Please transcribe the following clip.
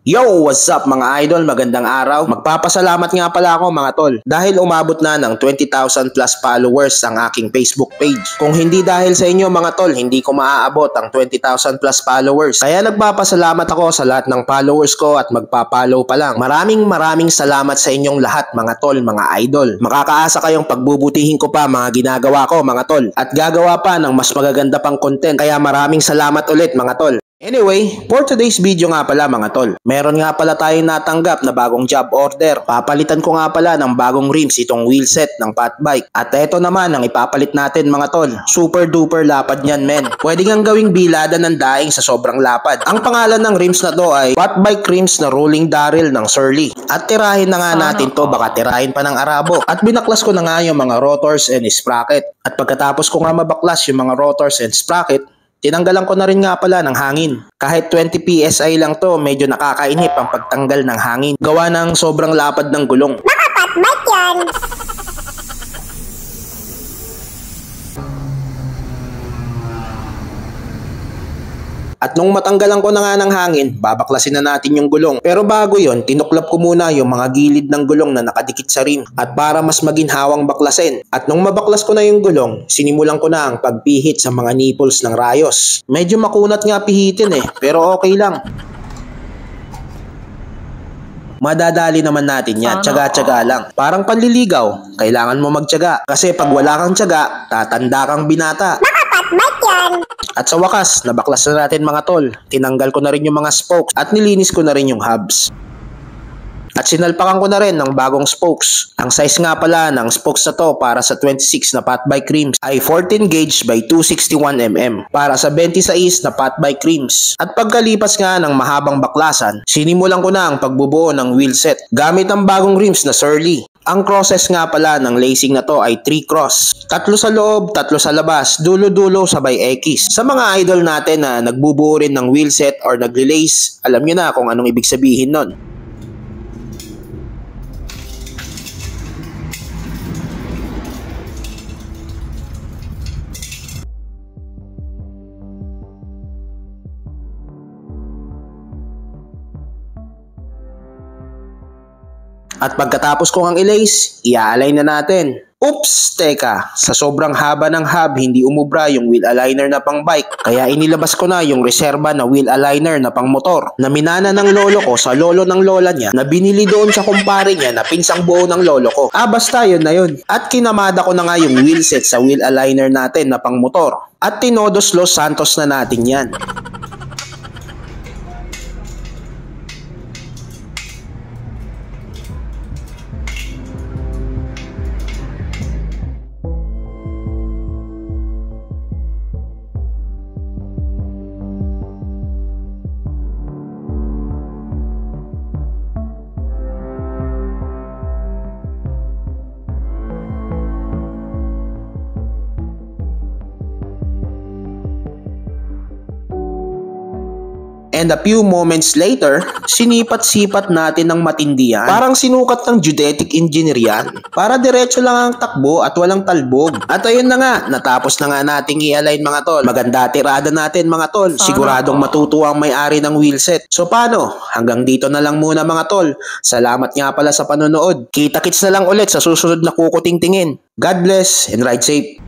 Yo! What's up mga idol? Magandang araw. Magpapasalamat nga pala ako mga tol dahil umabot na ng 20,000 plus followers ang aking Facebook page. Kung hindi dahil sa inyo mga tol, hindi ko maaabot ang 20,000 plus followers. Kaya nagpapasalamat ako sa lahat ng followers ko at magpa-follow pa lang. Maraming salamat sa inyong lahat mga tol, mga idol. Makakaasa kayong pagbubutihin ko pa mga ginagawa ko mga tol at gagawa pa ng mas magaganda pang content. Kaya maraming salamat ulit mga tol. Anyway, for today's video nga pala mga tol, meron nga pala tayong natanggap na bagong job order. Papalitan ko nga pala ng bagong rims itong wheelset ng fat bike. At eto naman ang ipapalit natin mga tol. Super duper lapad niyan men. Pwede ngang gawing bilada ng daing sa sobrang lapad. Ang pangalan ng rims na to ay fat bike rims na rolling barrel ng Surly. At tirahin na nga natin to, baka tirahin pa ng Arabo. At binaklas ko na nga yung mga rotors and sprocket. At pagkatapos ko nga mabaklas yung mga rotors and sprocket, tinanggalan ko na rin nga pala ng hangin. Kahit 20 PSI lang to, medyo nakakainip ang pagtanggal ng hangin. Gawa ng sobrang lapad ng gulong. Baka patbike yan! At nung matanggalan ko na nga ng hangin, babaklasin na natin yung gulong. Pero bago yon, tinuklap ko muna yung mga gilid ng gulong na nakadikit sa rim. At para mas maginhawang baklasin. At nung mabaklas ko na yung gulong, sinimulan ko na ang pagpihit sa mga nipples ng rayos. Medyo makunat nga pihitin pero okay lang. Madadali naman natin yan, tsaga-tsaga lang. Parang panliligaw, kailangan mo magtsaga. Kasi pag wala kang tsaga, tatanda kang binata. Baka patbike yan! At sa wakas, nabaklas na natin mga tol. Tinanggal ko na rin yung mga spokes at nilinis ko na rin yung hubs. At sinalpakan ko na rin ng bagong spokes. Ang size nga pala ng spokes na to para sa 26 na fat bike rims ay 14 gauge by 261mm para sa 26 na fat bike rims. At pagkalipas nga ng mahabang baklasan, sinimulan ko na ang pagbubuo ng wheelset gamit ang bagong rims na Surly. Ang crosses nga pala ng lacing na to ay 3 cross. 3 sa loob, 3 sa labas, dulo-dulo sabay X. Sa mga idol natin na nagbubuo rin ng wheelset or nagli-lace, alam nyo na kung anong ibig sabihin nun. At pagkatapos ko ang i-lace, i-align na natin. Oops! Teka, sa sobrang haba ng hub, hindi umubra yung wheel aligner na pang bike. Kaya inilabas ko na yung reserba na wheel aligner na pang motor. Na minana ng lolo ko sa lolo ng lola niya, na binili doon sa kumpare niya na pinsang buo ng lolo ko. Basta yun na yun. At kinamada ko na nga yung wheel set sa wheel aligner natin na pang motor. At tinodos Los Santos na natin yan. And a few moments later, sinipat-sipat natin ng matindi yan. Parang sinukat ng geodetic engineer yan. Para diretso lang ang takbo at walang talbog. At ayun na nga, natapos na nga nating i-align mga tol. Maganda tirada natin mga tol. Siguradong matutuwa ang may-ari ng wheelset. So paano? Hanggang dito na lang muna mga tol. Salamat nga pala sa panonood. Kita-kits na lang ulit sa susunod na kukuting tingin. God bless and ride safe.